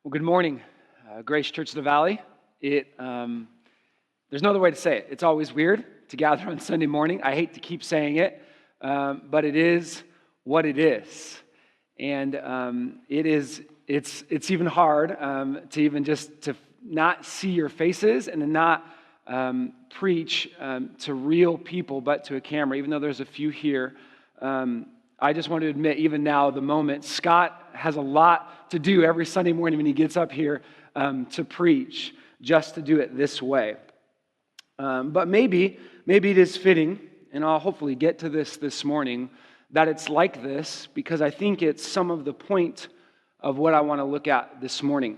Well, good morning, Grace Church of the Valley. There's no other way to say it. It's always weird to gather on Sunday morning. I hate to keep saying it, but it is what it is, and it's even hard to even just to not see your faces and to not preach to real people, but to a camera. Even though there's a few here. I just want to admit, even now, the moment, Scott has a lot to do every Sunday morning when he gets up here to preach, just to do it this way. But maybe it is fitting, and I'll hopefully get to this morning, that it's like this, because I think it's some of the point of what I want to look at this morning.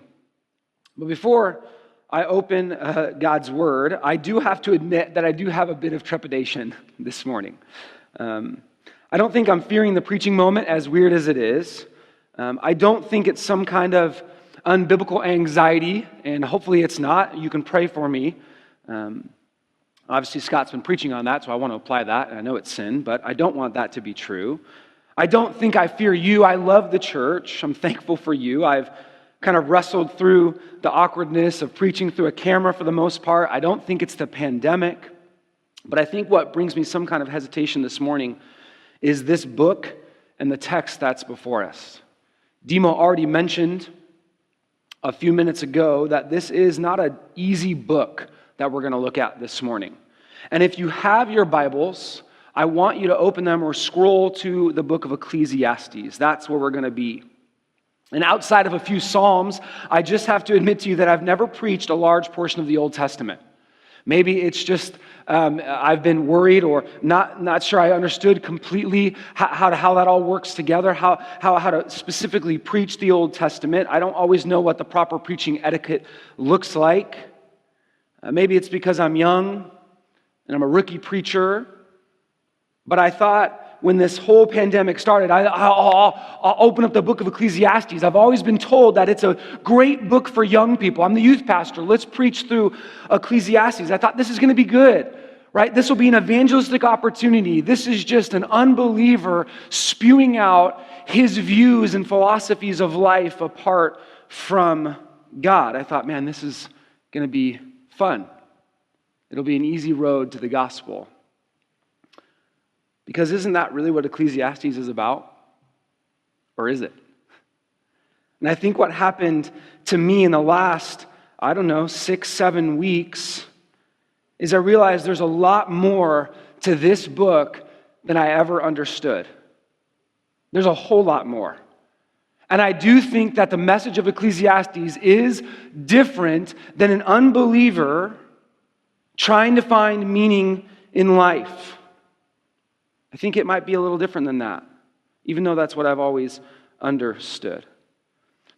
But before I open God's Word, I do have to admit that I do have a bit of trepidation this morning. I don't think I'm fearing the preaching moment, as weird as it is. I don't think it's some kind of unbiblical anxiety, and hopefully it's not. You can pray for me. Obviously, Scott's been preaching on that, so I want to apply that, and I know it's sin, but I don't want that to be true. I don't think I fear you. I love the church. I'm thankful for you. I've kind of wrestled through the awkwardness of preaching through a camera for the most part. I don't think it's the pandemic, but I think what brings me some kind of hesitation this morning is this book and the text that's before us. Demo already mentioned a few minutes ago that this is not an easy book that we're going to look at this morning. And if you have your Bibles, I want you to open them or scroll to the book of Ecclesiastes. That's where we're going to be. And outside of a few Psalms, I just have to admit to you that I've never preached a large portion of the Old Testament. Maybe it's just I've been worried or not sure I understood completely how that all works together, how to specifically preach the Old Testament. I don't always know what the proper preaching etiquette looks like. Maybe it's because I'm young and I'm a rookie preacher. But I thought when this whole pandemic started, I'll open up the book of Ecclesiastes. I've always been told that it's a great book for young people. I'm the youth pastor. Let's preach through Ecclesiastes. I thought this is going to be good, right? This will be an evangelistic opportunity. This is just an unbeliever spewing out his views and philosophies of life apart from God. I thought, man, this is going to be fun. It'll be an easy road to the gospel. Because isn't that really what Ecclesiastes is about? Or is it? And I think what happened to me in the last, 6-7 weeks is I realized there's a lot more to this book than I ever understood. There's a whole lot more. And I do think that the message of Ecclesiastes is different than an unbeliever trying to find meaning in life. I think it might be a little different than that, even though that's what I've always understood.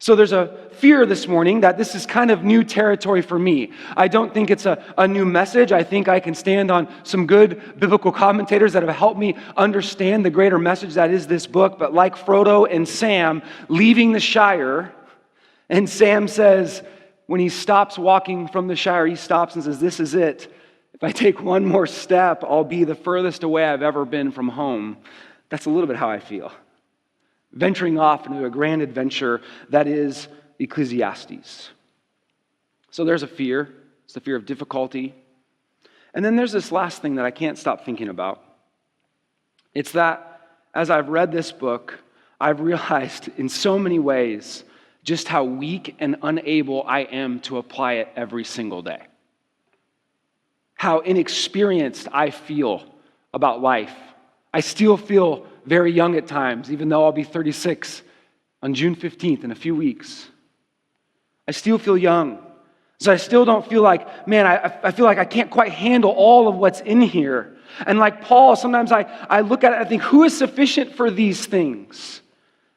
So there's a fear this morning that this is kind of new territory for me. I don't think it's a new message. I think I can stand on some good biblical commentators that have helped me understand the greater message that is this book. But like Frodo and Sam leaving the Shire, and Sam says, when he stops walking from the Shire, he stops and says, "This is it. If I take one more step, I'll be the furthest away I've ever been from home." That's a little bit how I feel. Venturing off into a grand adventure that is Ecclesiastes. So there's a fear. It's the fear of difficulty. And then there's this last thing that I can't stop thinking about. It's that as I've read this book, I've realized in so many ways just how weak and unable I am to apply it every single day. How inexperienced I feel about life. I still feel very young at times, even though I'll be 36 on June 15th in a few weeks. I still feel young. So I still don't feel like, man, I feel like I can't quite handle all of what's in here. And like Paul, sometimes I look at it and I think, who is sufficient for these things?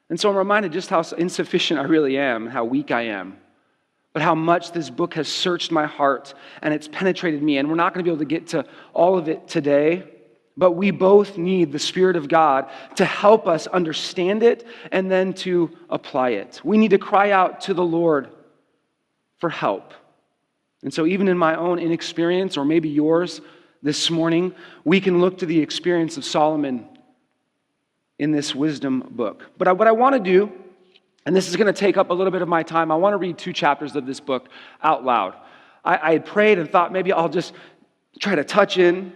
And so I'm reminded just how insufficient I really am, how weak I am. But how much this book has searched my heart and it's penetrated me. And we're not going to be able to get to all of it today, but we both need the Spirit of God to help us understand it and then to apply it. We need to cry out to the Lord for help. And so even in my own inexperience, or maybe yours this morning, we can look to the experience of Solomon in this wisdom book. But what I want to do And this is going to take up a little bit of my time. I want to read 2 chapters of this book out loud. I had prayed and thought maybe I'll just try to touch in,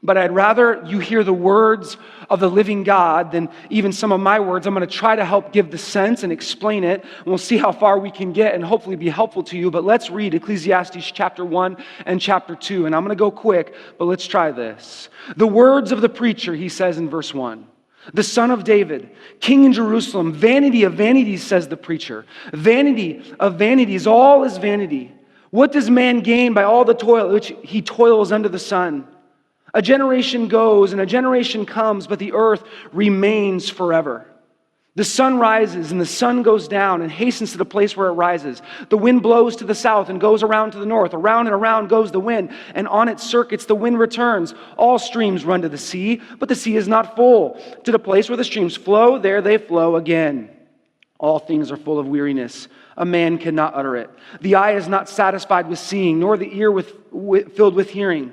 but I'd rather you hear the words of the living God than even some of my words. I'm going to try to help give the sense and explain it, and we'll see how far we can get and hopefully be helpful to you. But let's read Ecclesiastes chapter 1 and chapter 2, and I'm going to go quick, but let's try this. The words of the preacher, he says in verse 1. The son of David, king in Jerusalem, vanity of vanities, says the preacher. Vanity of vanities, all is vanity. What does man gain by all the toil which he toils under the sun? A generation goes and a generation comes, but the earth remains forever. The sun rises and the sun goes down and hastens to the place where it rises. The wind blows to the south and goes around to the north. Around and around goes the wind, and on its circuits the wind returns. All streams run to the sea, but the sea is not full. To the place where the streams flow, there they flow again. All things are full of weariness. A man cannot utter it. The eye is not satisfied with seeing, nor the ear filled with hearing.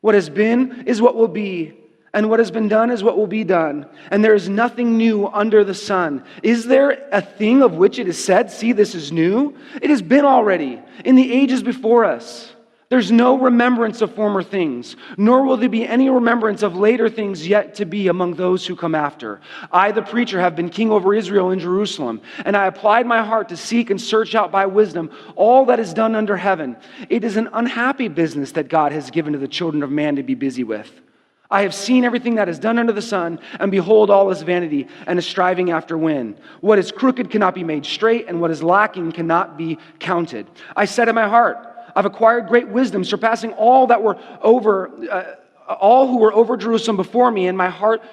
What has been is what will be, and what has been done is what will be done. And there is nothing new under the sun. Is there a thing of which it is said, see, this is new? It has been already in the ages before us. There's no remembrance of former things, nor will there be any remembrance of later things yet to be among those who come after. I, the preacher, have been king over Israel in Jerusalem, and I applied my heart to seek and search out by wisdom all that is done under heaven. It is an unhappy business that God has given to the children of man to be busy with. I have seen everything that is done under the sun, and behold, all is vanity, and is striving after wind. What is crooked cannot be made straight, and what is lacking cannot be counted. I said in my heart, I've acquired great wisdom, surpassing all who were over Jerusalem before me, and my heart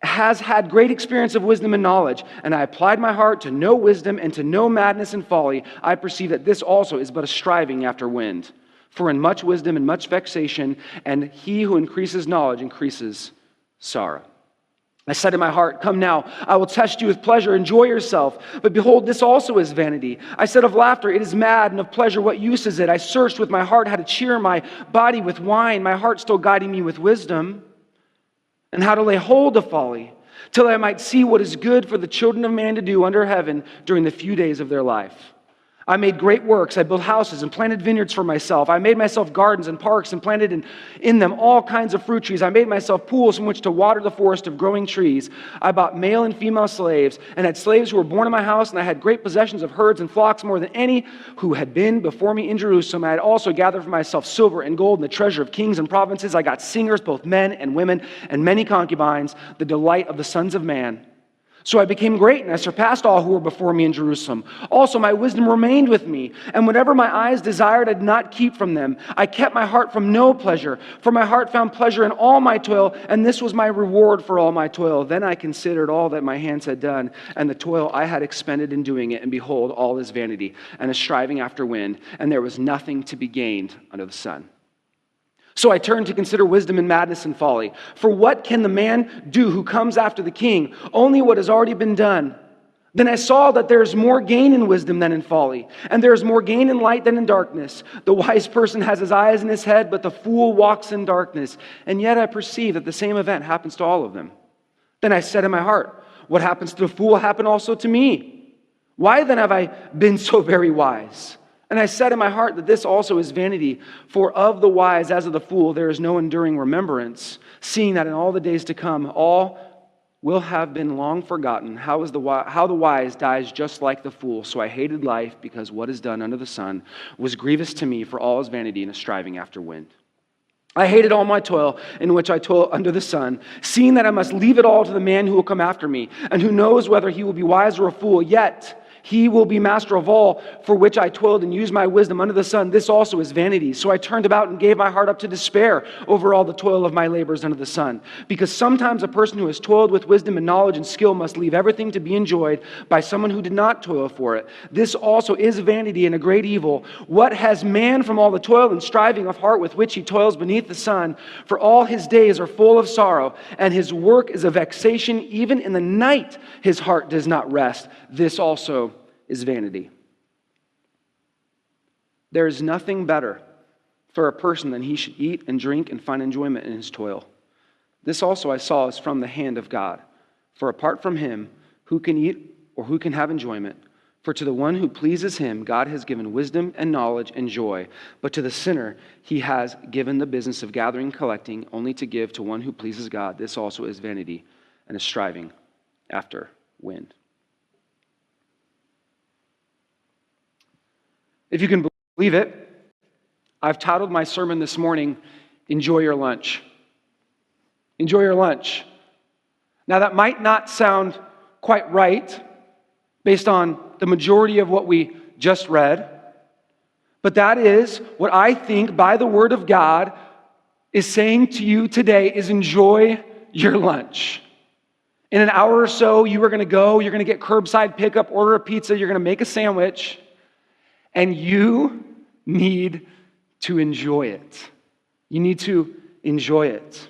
has had great experience of wisdom and knowledge. And I applied my heart to know wisdom and to know madness and folly. I perceive that this also is but a striving after wind. For in much wisdom and much vexation, and he who increases knowledge increases sorrow. I said in my heart, come now, I will test you with pleasure, enjoy yourself. But behold, this also is vanity. I said of laughter, it is mad, and of pleasure, what use is it? I searched with my heart how to cheer my body with wine, my heart still guiding me with wisdom, and how to lay hold of folly, till I might see what is good for the children of man to do under heaven during the few days of their life. I made great works. I built houses and planted vineyards for myself. I made myself gardens and parks and planted in them all kinds of fruit trees. I made myself pools from which to water the forest of growing trees. I bought male and female slaves and had slaves who were born in my house, and I had great possessions of herds and flocks more than any who had been before me in Jerusalem. I had also gathered for myself silver and gold and the treasure of kings and provinces. I got singers, both men and women, and many concubines, the delight of the sons of man. So I became great, and I surpassed all who were before me in Jerusalem. Also my wisdom remained with me, and whatever my eyes desired I did not keep from them. I kept my heart from no pleasure, for my heart found pleasure in all my toil, and this was my reward for all my toil. Then I considered all that my hands had done, and the toil I had expended in doing it, and behold, all is vanity, and a striving after wind, and there was nothing to be gained under the sun. So I turned to consider wisdom and madness and folly. For what can the man do who comes after the king? Only what has already been done. Then I saw that there is more gain in wisdom than in folly, and there is more gain in light than in darkness. The wise person has his eyes in his head, but the fool walks in darkness. And yet I perceive that the same event happens to all of them. Then I said in my heart, what happens to the fool will happen also to me. Why then have I been so very wise? And I said in my heart that this also is vanity, for of the wise as of the fool there is no enduring remembrance, seeing that in all the days to come all will have been long forgotten. How the wise dies just like the fool. So I hated life, because what is done under the sun was grievous to me, for all is vanity and a striving after wind. I hated all my toil, in which I toil under the sun, seeing that I must leave it all to the man who will come after me, and who knows whether he will be wise or a fool, yet he will be master of all, for which I toiled and used my wisdom under the sun. This also is vanity. So I turned about and gave my heart up to despair over all the toil of my labors under the sun. Because sometimes a person who has toiled with wisdom and knowledge and skill must leave everything to be enjoyed by someone who did not toil for it. This also is vanity and a great evil. What has man from all the toil and striving of heart with which he toils beneath the sun? For all his days are full of sorrow, and his work is a vexation. Even in the night his heart does not rest. This also is vanity. There is nothing better for a person than he should eat and drink and find enjoyment in his toil. This also I saw is from the hand of God. For apart from him, who can eat or who can have enjoyment? For to the one who pleases him, God has given wisdom and knowledge and joy. But to the sinner, he has given the business of gathering and collecting, only to give to one who pleases God. This also is vanity and a striving after wind. If you can believe it, I've titled my sermon this morning, Enjoy Your Lunch. Enjoy your lunch. Now that might not sound quite right based on the majority of what we just read, but that is what I think by the Word of God is saying to you today is enjoy your lunch. In an hour or so, you are going to go, you're going to get curbside pickup, order a pizza, you're going to make a sandwich, and you need to enjoy it. You need to enjoy it.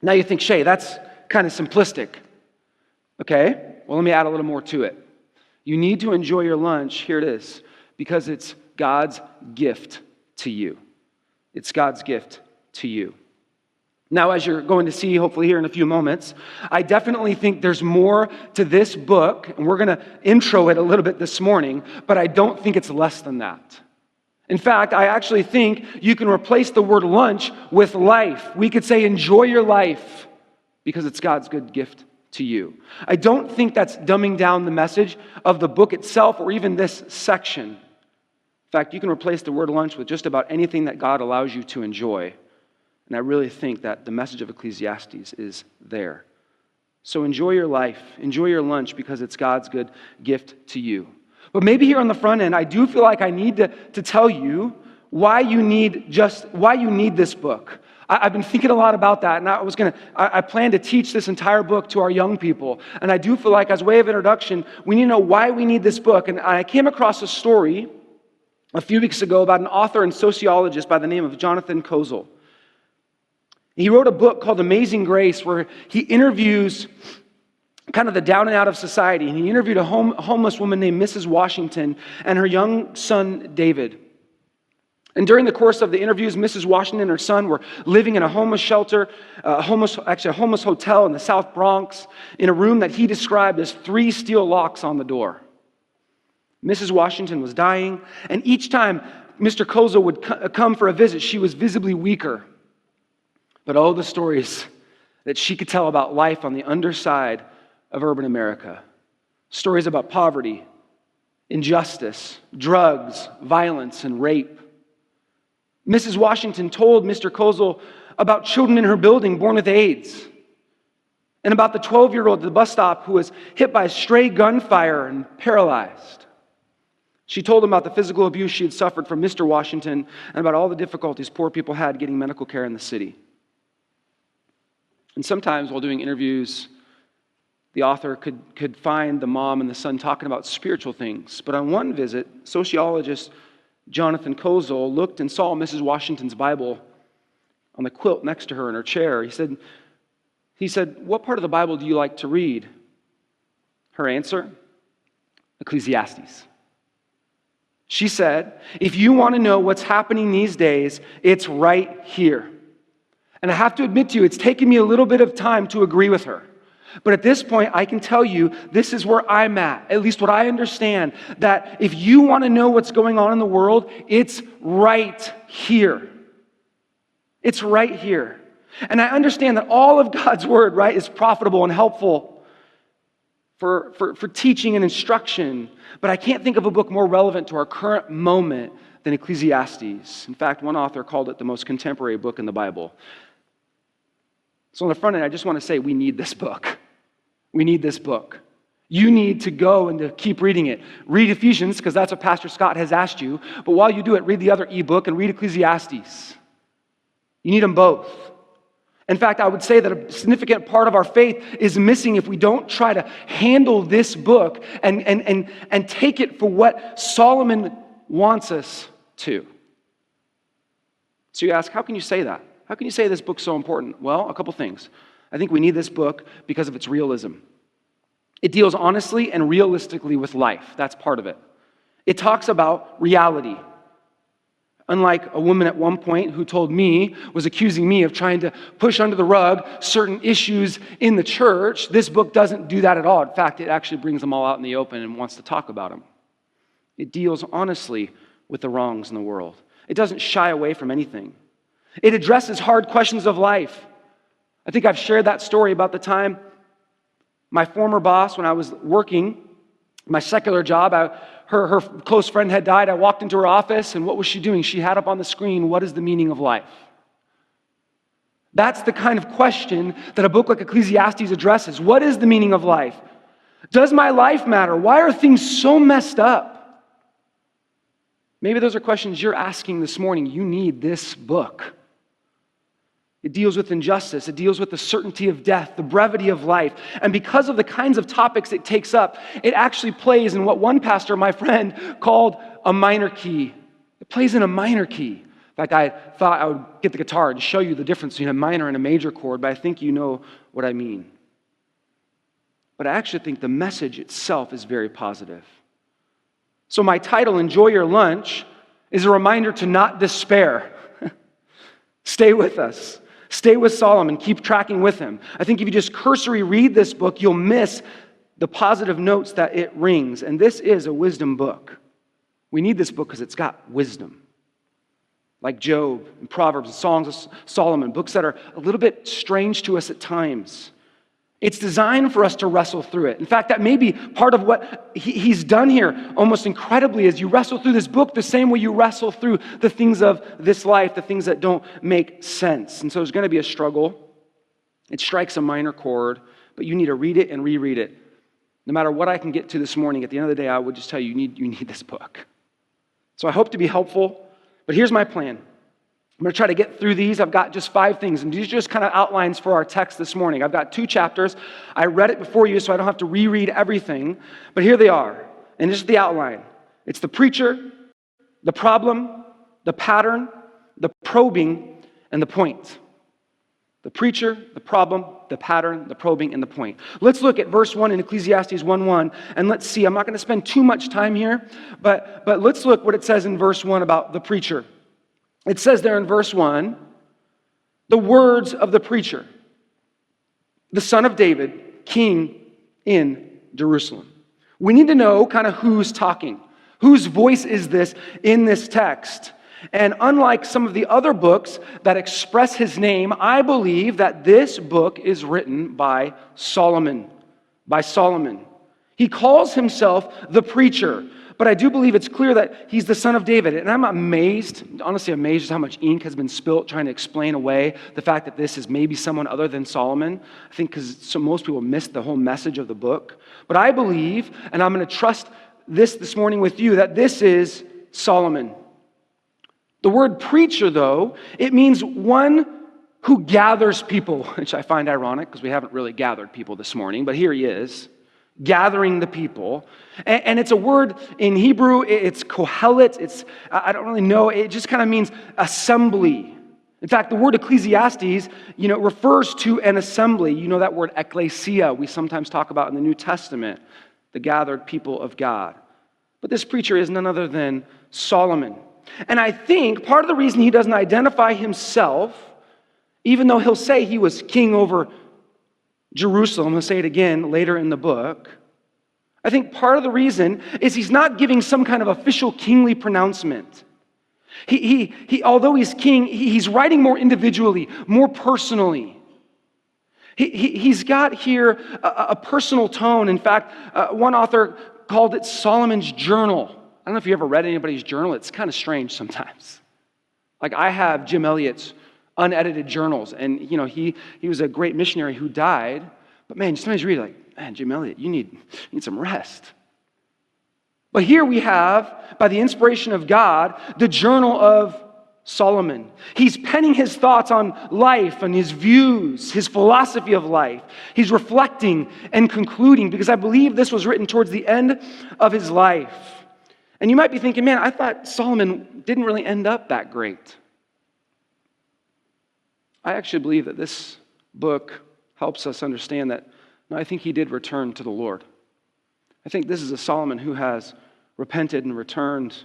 Now you think, Shay, that's kind of simplistic. Okay, well, let me add a little more to it. You need to enjoy your lunch, here it is, because it's God's gift to you. It's God's gift to you. Now, as you're going to see, hopefully here in a few moments, I definitely think there's more to this book, and we're going to intro it a little bit this morning, but I don't think it's less than that. In fact, I actually think you can replace the word lunch with life. We could say enjoy your life because it's God's good gift to you. I don't think that's dumbing down the message of the book itself or even this section. In fact, you can replace the word lunch with just about anything that God allows you to enjoy. And I really think that the message of Ecclesiastes is there. So enjoy your life, enjoy your lunch because it's God's good gift to you. But maybe here on the front end, I do feel like I need to tell you why you need this book. I've been thinking a lot about that, and I plan to teach this entire book to our young people. And I do feel like, as a way of introduction, we need to know why we need this book. And I came across a story a few weeks ago about an author and sociologist by the name of Jonathan Kozol. He wrote a book called Amazing Grace, where he interviews kind of the down and out of society. And he interviewed a homeless woman named Mrs. Washington and her young son, David. And during the course of the interviews, Mrs. Washington and her son were living in a homeless shelter, a homeless hotel in the South Bronx, in a room that he described as 3 steel locks on the door. Mrs. Washington was dying, and each time Mr. Kozol would come for a visit, she was visibly weaker. But oh, the stories that she could tell about life on the underside of urban America. Stories about poverty, injustice, drugs, violence, and rape. Mrs. Washington told Mr. Kozol about children in her building born with AIDS, and about the 12-year-old at the bus stop who was hit by stray gunfire and paralyzed. She told him about the physical abuse she had suffered from Mr. Washington and about all the difficulties poor people had getting medical care in the city. And sometimes while doing interviews, the author could find the mom and the son talking about spiritual things. But on one visit, sociologist Jonathan Kozol looked and saw Mrs. Washington's Bible on the quilt next to her in her chair. He said, "What part of the Bible do you like to read?" Her answer, Ecclesiastes. She said, "If you want to know what's happening these days, it's right here." And I have to admit to you, it's taken me a little bit of time to agree with her. But at this point, I can tell you, this is where I'm at least what I understand, that if you want to know what's going on in the world, it's right here. It's right here. And I understand that all of God's word, right, is profitable and helpful for teaching and instruction. But I can't think of a book more relevant to our current moment than Ecclesiastes. In fact, one author called it the most contemporary book in the Bible. So on the front end, I just want to say we need this book. We need this book. You need to go and to keep reading it. Read Ephesians, because that's what Pastor Scott has asked you. But while you do it, read the other ebook and read Ecclesiastes. You need them both. In fact, I would say that a significant part of our faith is missing if we don't try to handle this book and take it for what Solomon wants us to. So you ask, how can you say that? How can you say this book's so important? Well, a couple things. I think we need this book because of its realism. It deals honestly and realistically with life. That's part of it. It talks about reality. Unlike a woman at one point who told me, was accusing me of trying to push under the rug certain issues in the church, this book doesn't do that at all. In fact, it actually brings them all out in the open and wants to talk about them. It deals honestly with the wrongs in the world. It doesn't shy away from anything. It addresses hard questions of life. I think I've shared that story about the time my former boss, when I was working my secular job, her close friend had died. I walked into her office, and what was she doing? She had up on the screen, "What is the meaning of life?" That's the kind of question that a book like Ecclesiastes addresses. What is the meaning of life? Does my life matter? Why are things so messed up? Maybe those are questions you're asking this morning. You need this book. It deals with injustice. It deals with the certainty of death, the brevity of life. And because of the kinds of topics it takes up, it actually plays in what one pastor, my friend, called a minor key. It plays in a minor key. In fact, I thought I would get the guitar and show you the difference between a minor and a major chord, but I think you know what I mean. But I actually think the message itself is very positive. So my title, Enjoy Your Lunch, is a reminder to not despair. Stay with us. Stay with Solomon. Keep tracking with him. I think if you just cursory read this book, you'll miss the positive notes that it rings. And this is a wisdom book. We need this book because it's got wisdom. Like Job and Proverbs and Songs of Solomon, books that are a little bit strange to us at times. It's designed for us to wrestle through it. In fact, that may be part of what he's done here almost incredibly as you wrestle through this book the same way you wrestle through the things of this life, the things that don't make sense. And so there's going to be a struggle. It strikes a minor chord, but you need to read it and reread it. No matter what I can get to this morning, at the end of the day, I would just tell you, you need this book. So I hope to be helpful, but here's my plan. I'm going to try to get through these. I've got just 5 things, and these are just kind of outlines for our text this morning. I've got 2 chapters. I read it before you, so I don't have to reread everything, but here they are, and this is the outline. It's the preacher, the problem, the pattern, the probing, and the point. The preacher, the problem, the pattern, the probing, and the point. Let's look at verse 1 in Ecclesiastes 1:1, and let's see. I'm not going to spend too much time here, but let's look what it says in verse 1 about the preacher. It says there in verse 1, the words of the preacher, the son of David, king in Jerusalem. We need to know kind of who's talking. Whose voice is this in this text? And unlike some of the other books that express his name, I believe that this book is written by Solomon. He calls himself the preacher. But I do believe it's clear that he's the son of David. And I'm honestly amazed at how much ink has been spilt trying to explain away the fact that this is maybe someone other than Solomon. I think because most people missed the whole message of the book. But I believe, and I'm going to trust this morning with you, that this is Solomon. The word preacher, though, it means one who gathers people, which I find ironic because we haven't really gathered people this morning, but here he is. Gathering the people. And it's a word in Hebrew, it's kohelet, I don't really know, it just kind of means assembly. In fact, the word Ecclesiastes, refers to an assembly. You know that word ecclesia we sometimes talk about in the New Testament, the gathered people of God. But this preacher is none other than Solomon. And I think part of the reason he doesn't identify himself, even though he'll say he was king over Jerusalem, he'll say it again later in the book. I think part of the reason is he's not giving some kind of official kingly pronouncement. He although he's king, he's writing more individually, more personally. He's got here a personal tone. In fact, one author called it Solomon's journal. I don't know if you ever read anybody's journal. It's kind of strange sometimes. Like I have Jim Elliot's unedited journals. And, he was a great missionary who died. But man, sometimes you read like, man, Jim Elliot, you need some rest. But here we have, by the inspiration of God, the journal of Solomon. He's penning his thoughts on life and his views, his philosophy of life. He's reflecting and concluding because I believe this was written towards the end of his life. And you might be thinking, man, I thought Solomon didn't really end up that great. I actually believe that this book helps us understand that, no, I think he did return to the Lord. I think this is a Solomon who has repented and returned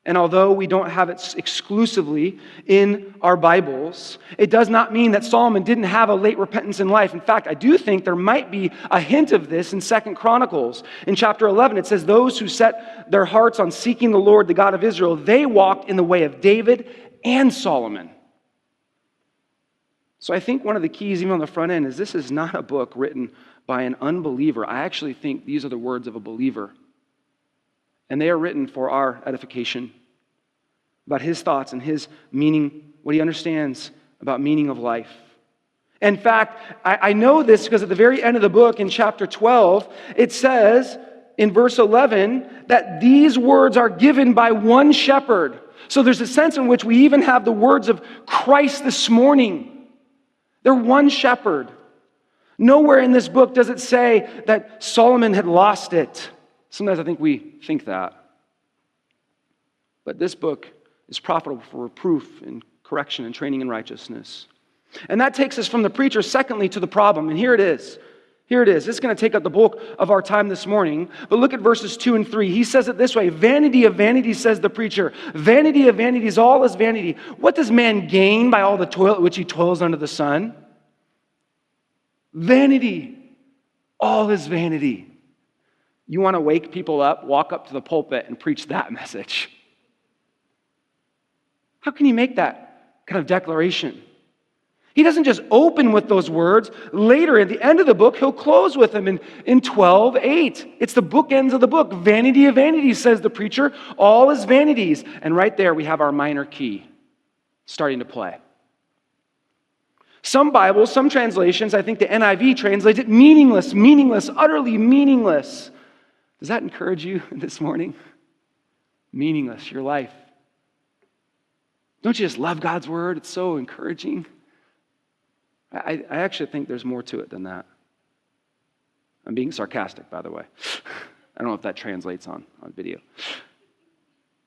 And although we don't have it exclusively in our Bibles, it does not mean that Solomon didn't have a late repentance in life. In fact, I do think there might be a hint of this in 2 Chronicles. In chapter 11, it says, those who set their hearts on seeking the Lord, the God of Israel, they walked in the way of David and Solomon. So I think one of the keys, even on the front end, is this is not a book written by an unbeliever. I actually think these are the words of a believer. And they are written for our edification, about his thoughts and his meaning, what he understands about meaning of life. In fact, I know this because at the very end of the book, in chapter 12, it says in verse 11 that these words are given by one shepherd. So there's a sense in which we even have the words of Christ this morning. They're one shepherd. Nowhere in this book does it say that Solomon had lost it. Sometimes I think we think that. But this book is profitable for reproof and correction and training in righteousness. And that takes us from the preacher, secondly, to the problem. And here it is. Here it is. It's going to take up the bulk of our time this morning. But look at verses 2 and 3. He says it this way. Vanity of vanities, says the preacher. Vanity of vanities, all is vanity. What does man gain by all the toil at which he toils under the sun? Vanity. All is vanity. You want to wake people up, walk up to the pulpit and preach that message. How can you make that kind of declaration? He doesn't just open with those words. Later, at the end of the book, he'll close with them in 12:8. It's the bookends of the book. Vanity of vanities, says the preacher. All is vanities. And right there we have our minor key starting to play. Some Bibles, some translations, I think the NIV translates it meaningless, meaningless, utterly meaningless. Does that encourage you this morning? Meaningless, your life. Don't you just love God's word? It's so encouraging. I actually think there's more to it than that. I'm being sarcastic, by the way. I don't know if that translates on video.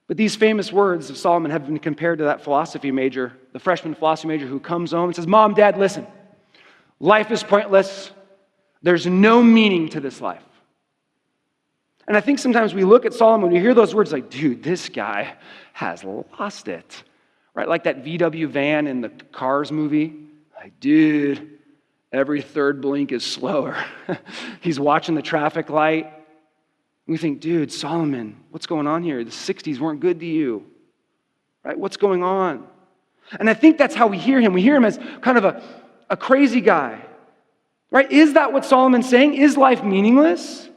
But these famous words of Solomon have been compared to that philosophy major, the freshman philosophy major who comes home and says, Mom, Dad, listen. Life is pointless. There's no meaning to this life. And I think sometimes we look at Solomon, we hear those words like, dude, this guy has lost it. Right? Like that VW van in the Cars movie. Like, dude, every third blink is slower. He's watching the traffic light. And we think, dude, Solomon, what's going on here? The 60s weren't good to you. Right? What's going on? And I think that's how we hear him. We hear him as kind of a crazy guy. Right? Is that what Solomon's saying? Is life meaningless?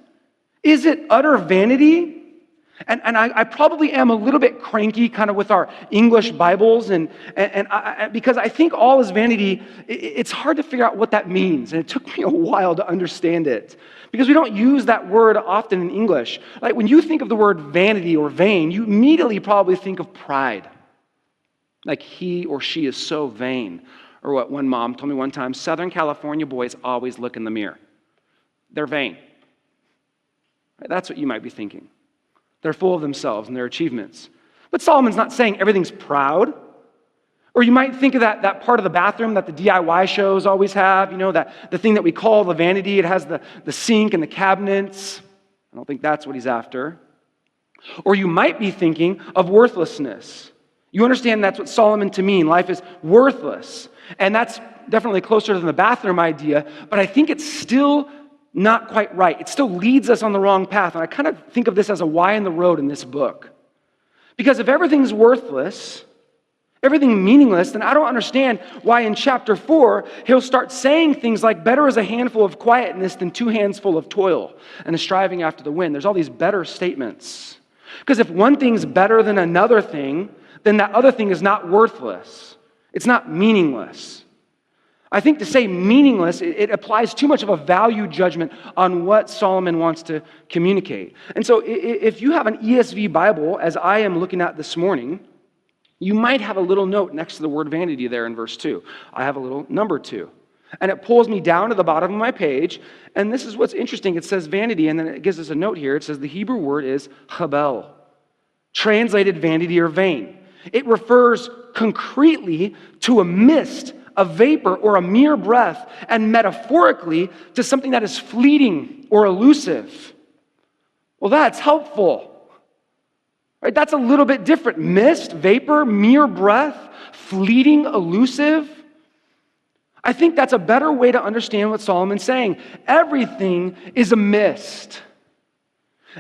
Is it utter vanity? And I probably am a little bit cranky kind of with our English Bibles and because I think all is vanity, it's hard to figure out what that means. And it took me a while to understand it because we don't use that word often in English. Like when you think of the word vanity or vain, you immediately probably think of pride. Like he or she is so vain. Or what one mom told me one time, Southern California boys always look in the mirror. They're vain. That's what you might be thinking. They're full of themselves and their achievements. But Solomon's not saying everything's proud. Or you might think of that part of the bathroom that the DIY shows always have, that the thing that we call the vanity. It has the sink and the cabinets. I don't think that's what he's after. Or you might be thinking of worthlessness. You understand that's what Solomon to mean. Life is worthless. And that's definitely closer than the bathroom idea, but I think it's still not quite right. It still leads us on the wrong path. And I kind of think of this as a why in the road in this book. Because if everything's worthless, everything meaningless, then I don't understand why in chapter 4, he'll start saying things like, better is a handful of quietness than 2 hands full of toil and a striving after the wind. There's all these better statements. Because if one thing's better than another thing, then that other thing is not worthless. It's not meaningless. I think to say meaningless, it applies too much of a value judgment on what Solomon wants to communicate. And so if you have an ESV Bible, as I am looking at this morning, you might have a little note next to the word vanity there in verse 2. I have a little number 2. And it pulls me down to the bottom of my page. And this is what's interesting. It says vanity, and then it gives us a note here. It says the Hebrew word is chabel, translated vanity or vain. It refers concretely to a mist, a vapor, or a mere breath, and metaphorically to something that is fleeting or elusive. Well, that's helpful. Right? That's a little bit different. Mist, vapor, mere breath, fleeting, elusive. I think that's a better way to understand what Solomon's saying. Everything is a mist.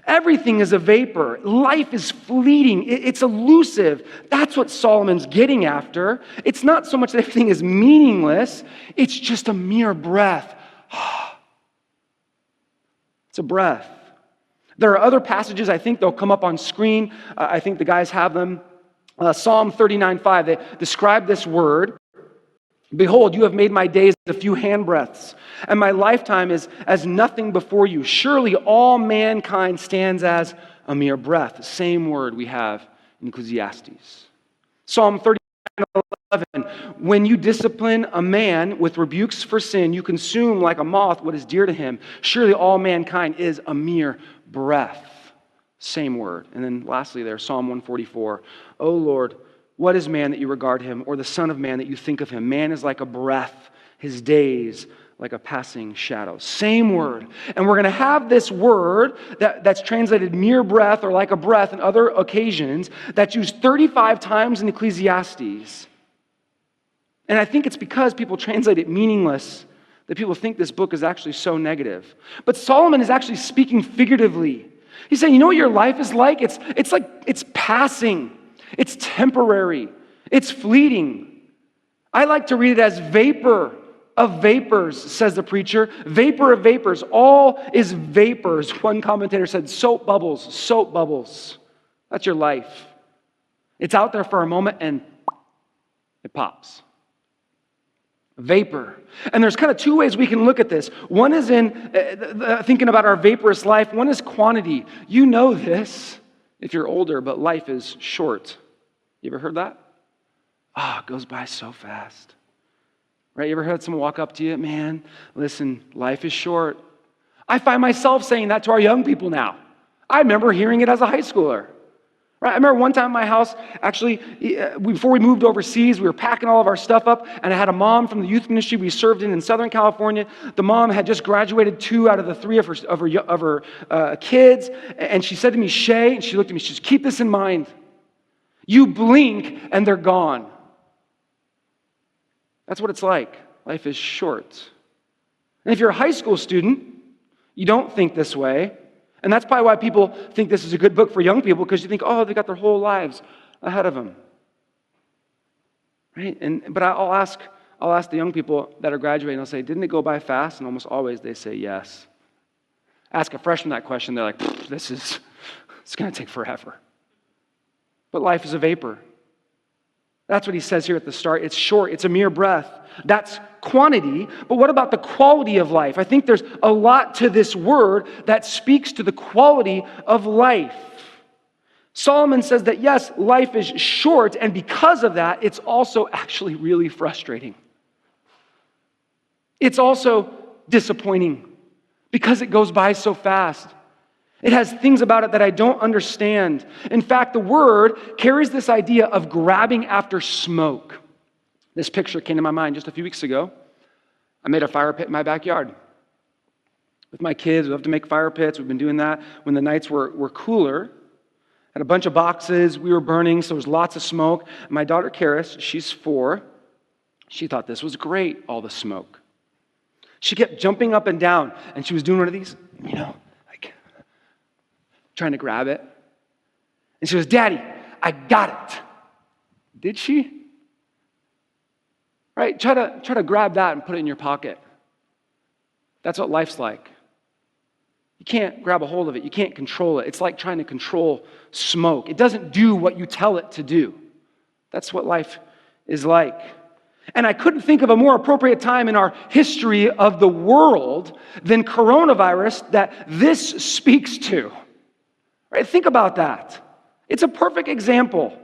Everything is a vapor. Life is fleeting. It's elusive. That's what Solomon's getting after. It's not so much that everything is meaningless. It's just a mere breath. It's a breath. There are other passages, I think they'll come up on screen. I think the guys have them. Psalm 39:5, they describe this word. Behold, you have made my days a few handbreadths, and my lifetime is as nothing before you. Surely all mankind stands as a mere breath. The same word we have in Ecclesiastes. Psalm 39:11, when you discipline a man with rebukes for sin, you consume like a moth what is dear to him. Surely all mankind is a mere breath. Same word. And then lastly there, Psalm 144. O Lord, what is man that you regard him, or the son of man that you think of him? Man is like a breath, his days like a passing shadow. Same word. And we're going to have this word that's translated mere breath or like a breath in other occasions that's used 35 times in Ecclesiastes. And I think it's because people translate it meaningless that people think this book is actually so negative. But Solomon is actually speaking figuratively. He's saying, you know what your life is like? It's passing. It's temporary. It's fleeting. I like to read it as vapor of vapors, says the preacher. Vapor of vapors. All is vapors. One commentator said, soap bubbles, soap bubbles. That's your life. It's out there for a moment and it pops. Vapor. And there's kind of two ways we can look at this. One is in thinking about our vaporous life. One is quantity. You know this if you're older, but life is short. You ever heard that? It goes by so fast. Right? You ever heard someone walk up to you? Man, listen, life is short. I find myself saying that to our young people now. I remember hearing it as a high schooler. Right? I remember one time in my house, actually, before we moved overseas, we were packing all of our stuff up, and I had a mom from the youth ministry we served in Southern California. The mom had just graduated 2 out of the 3 of her kids, and she said to me, Shay, and she looked at me, she said, keep this in mind. You blink, and they're gone. That's what it's like. Life is short. And if you're a high school student, you don't think this way. And that's probably why people think this is a good book for young people, because you think, they got their whole lives ahead of them. Right? But I'll ask the young people that are graduating, I'll say, didn't it go by fast? And almost always they say yes. Ask a freshman that question, they're like, it's going to take forever. But life is a vapor. That's what he says here at the start. It's short. It's a mere breath. That's quantity. But what about the quality of life? I think there's a lot to this word that speaks to the quality of life. Solomon says that, yes, life is short, and because of that, it's also actually really frustrating. It's also disappointing because it goes by so fast. It has things about it that I don't understand. In fact, the word carries this idea of grabbing after smoke. This picture came to my mind just a few weeks ago. I made a fire pit in my backyard. With my kids, we love to make fire pits. We've been doing that when the nights were cooler. Had a bunch of boxes we were burning, so there was lots of smoke. My daughter, Karis, she's 4. She thought this was great, all the smoke. She kept jumping up and down, and she was doing one of these, trying to grab it. And she goes, Daddy, I got it. Did she? Right? Try to grab that and put it in your pocket. That's what life's like. You can't grab a hold of it. You can't control it. It's like trying to control smoke. It doesn't do what you tell it to do. That's what life is like. And I couldn't think of a more appropriate time in our history of the world than coronavirus that this speaks to. Right? Think about that. It's a perfect example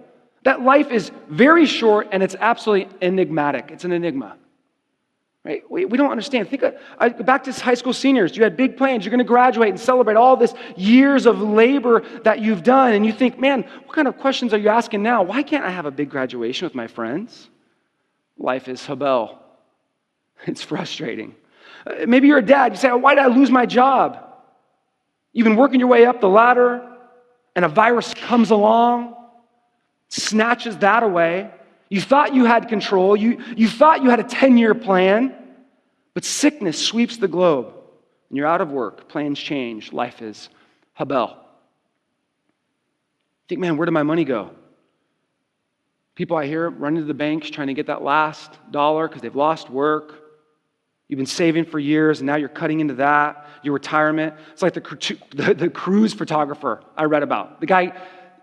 that life is very short and it's absolutely enigmatic. It's an enigma. Right? We don't understand. Think back to high school seniors. You had big plans. You're going to graduate and celebrate all this years of labor that you've done. And you think, man, what kind of questions are you asking now? Why can't I have a big graduation with my friends? Life is habel. It's frustrating. Maybe you're a dad. You say, why did I lose my job? You've been working your way up the ladder, and a virus comes along, snatches that away. You thought you had control. You thought you had a 10-year plan, but sickness sweeps the globe, and you're out of work. Plans change. Life is Habel. Think, man, where did my money go? People I hear running to the banks trying to get that last dollar because they've lost work. You've been saving for years, and now you're cutting into that, your retirement. It's like the cruise photographer I read about. The guy,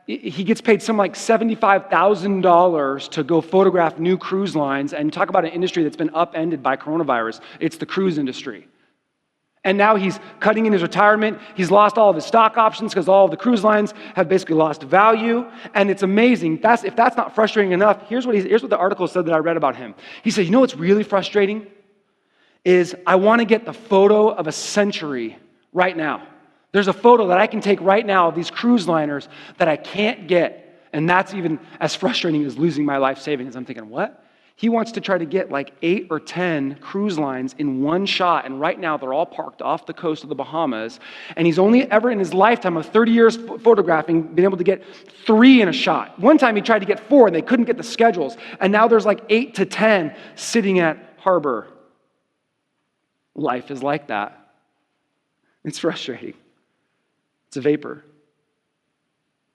he gets paid something like $75,000 to go photograph new cruise lines, and talk about an industry that's been upended by coronavirus. It's the cruise industry. And now he's cutting in his retirement. He's lost all of his stock options because all of the cruise lines have basically lost value. And it's amazing. If that's not frustrating enough, here's what the article said that I read about him. He said, you know what's really frustrating? Is I want to get the photo of a century right now. There's a photo that I can take right now of these cruise liners that I can't get. And that's even as frustrating as losing my life savings. I'm thinking, what? He wants to try to get like 8 or 10 cruise lines in one shot. And right now they're all parked off the coast of the Bahamas. And he's only ever in his lifetime of 30 years photographing been able to get 3 in a shot. One time he tried to get 4 and they couldn't get the schedules. And now there's like 8 to 10 sitting at harbor. Life is like that. It's frustrating. It's a vapor.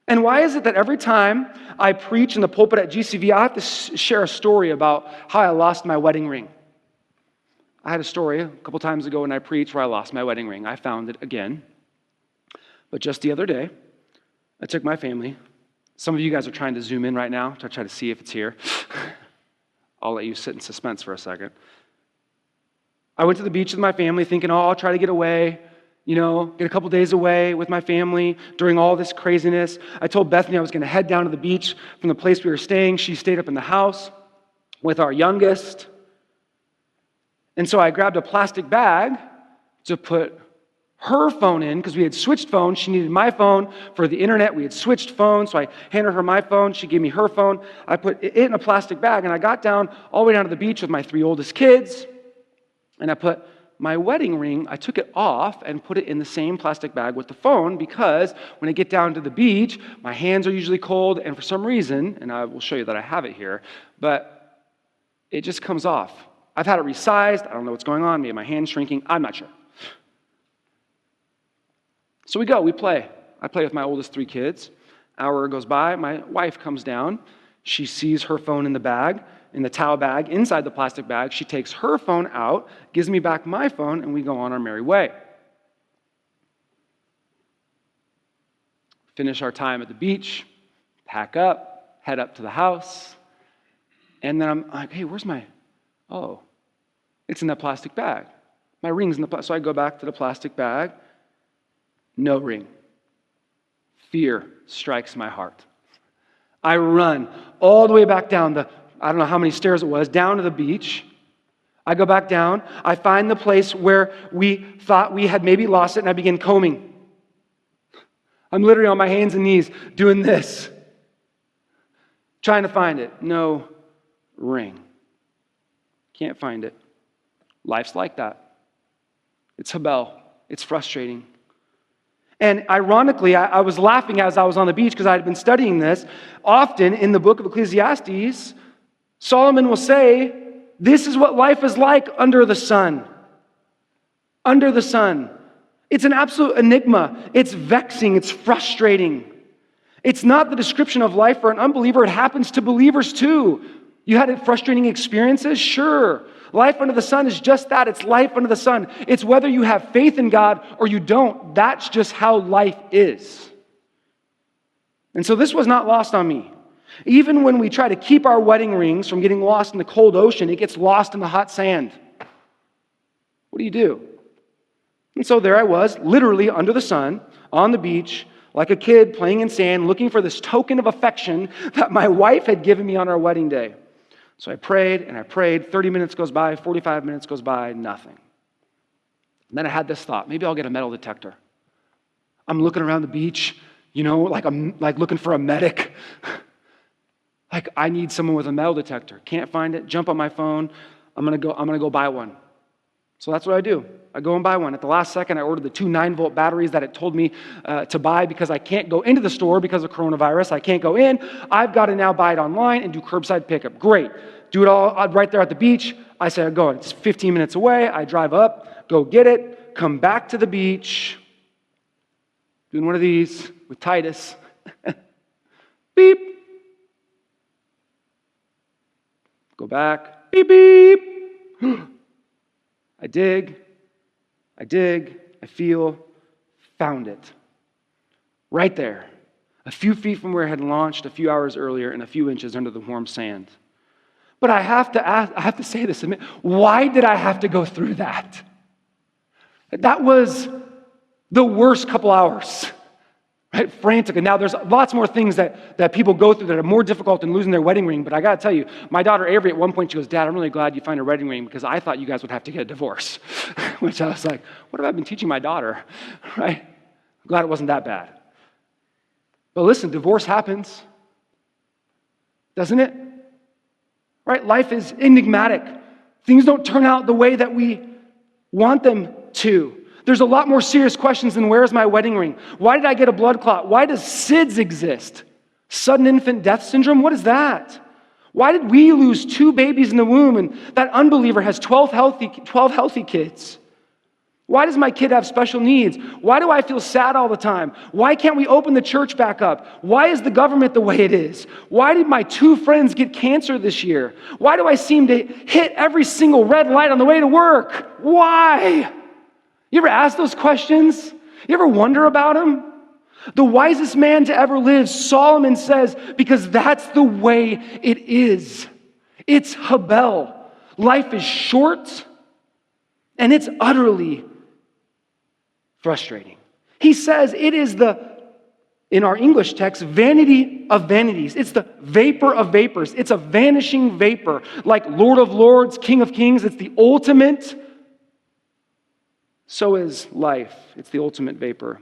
And why is it that every time I preach in the pulpit at GCV, I have to share a story about how I lost my wedding ring? I had a story a couple times ago when I preached where I lost my wedding ring. I found it again. But just the other day, I took my family. Some of you guys are trying to zoom in right now to try to see if it's here. I'll let you sit in suspense for a second. I went to the beach with my family thinking, I'll try to get away, get a couple days away with my family during all this craziness. I told Bethany I was going to head down to the beach from the place we were staying. She stayed up in the house with our youngest. And so I grabbed a plastic bag to put her phone in because we had switched phones. She needed my phone for the internet. We had switched phones, so I handed her my phone. She gave me her phone. I put it in a plastic bag, and I got down all the way down to the beach with my 3 oldest kids. And I put my wedding ring, I took it off and put it in the same plastic bag with the phone because when I get down to the beach, my hands are usually cold, and for some reason, and I will show you that I have it here, but it just comes off. I've had it resized. I don't know what's going on. Maybe my hand's shrinking. I'm not sure. So we play. I play with my oldest 3 kids. Hour goes by. My wife comes down. She sees her phone in the bag. In the towel bag, inside the plastic bag. She takes her phone out, gives me back my phone, and we go on our merry way. Finish our time at the beach, pack up, head up to the house, and then I'm like, hey, where's oh, it's in that plastic bag. My ring's in the so I go back to the plastic bag, no ring. Fear strikes my heart. I run all the way back down I don't know how many stairs it was, down to the beach. I go back down. I find the place where we thought we had maybe lost it, and I begin combing. I'm literally on my hands and knees doing this, trying to find it. No ring. Can't find it. Life's like that. It's Habel. It's frustrating. And ironically, I was laughing as I was on the beach because I had been studying this. Often in the book of Ecclesiastes, Solomon will say, this is what life is like under the sun. Under the sun. It's an absolute enigma. It's vexing. It's frustrating. It's not the description of life for an unbeliever. It happens to believers too. You had frustrating experiences? Sure. Life under the sun is just that. It's life under the sun. It's whether you have faith in God or you don't. That's just how life is. And so this was not lost on me. Even when we try to keep our wedding rings from getting lost in the cold ocean, it gets lost in the hot sand. What do you do? And so there I was, literally under the sun, on the beach, like a kid playing in sand, looking for this token of affection that my wife had given me on our wedding day. So I prayed and I prayed. 30 minutes goes by, 45 minutes goes by, nothing. And then I had this thought, maybe I'll get a metal detector. I'm looking around the beach, like I'm like looking for a medic. Like, I need someone with a metal detector. Can't find it. Jump on my phone. I'm gonna go buy one. So that's what I do. I go and buy one. At the last second, I ordered the 2 9-volt batteries that it told me to buy because I can't go into the store because of coronavirus. I can't go in. I've got to now buy it online and do curbside pickup. Great. Do it all right there at the beach. I say, I go. It's 15 minutes away. I drive up, go get it, come back to the beach, doing one of these with Titus. Beep. Go back. Beep, beep. I dig, I feel, found it. Right there, a few feet from where I had launched a few hours earlier and a few inches under the warm sand. But I have to say this, why did I have to go through that? That was the worst couple hours. Right? Frantic. And now there's lots more things that people go through that are more difficult than losing their wedding ring. But I got to tell you, my daughter Avery, at one point, she goes, Dad, I'm really glad you find a wedding ring because I thought you guys would have to get a divorce. Which I was like, what have I been teaching my daughter? Right? I'm glad it wasn't that bad. But listen, divorce happens. Doesn't it? Right? Life is enigmatic. Things don't turn out the way that we want them to. There's a lot more serious questions than where's my wedding ring? Why did I get a blood clot? Why does SIDS exist? Sudden infant death syndrome? What is that? Why did we lose 2 babies in the womb and that unbeliever has 12 healthy kids? Why does my kid have special needs? Why do I feel sad all the time? Why can't we open the church back up? Why is the government the way it is? Why did my 2 friends get cancer this year? Why do I seem to hit every single red light on the way to work? Why? You ever ask those questions? You ever wonder about them? The wisest man to ever live, Solomon says, because that's the way it is. It's Habel. Life is short and it's utterly frustrating. He says it is in our English text, vanity of vanities. It's the vapor of vapors. It's a vanishing vapor. Like Lord of Lords, King of Kings, it's the ultimate. So is life. It's the ultimate vapor.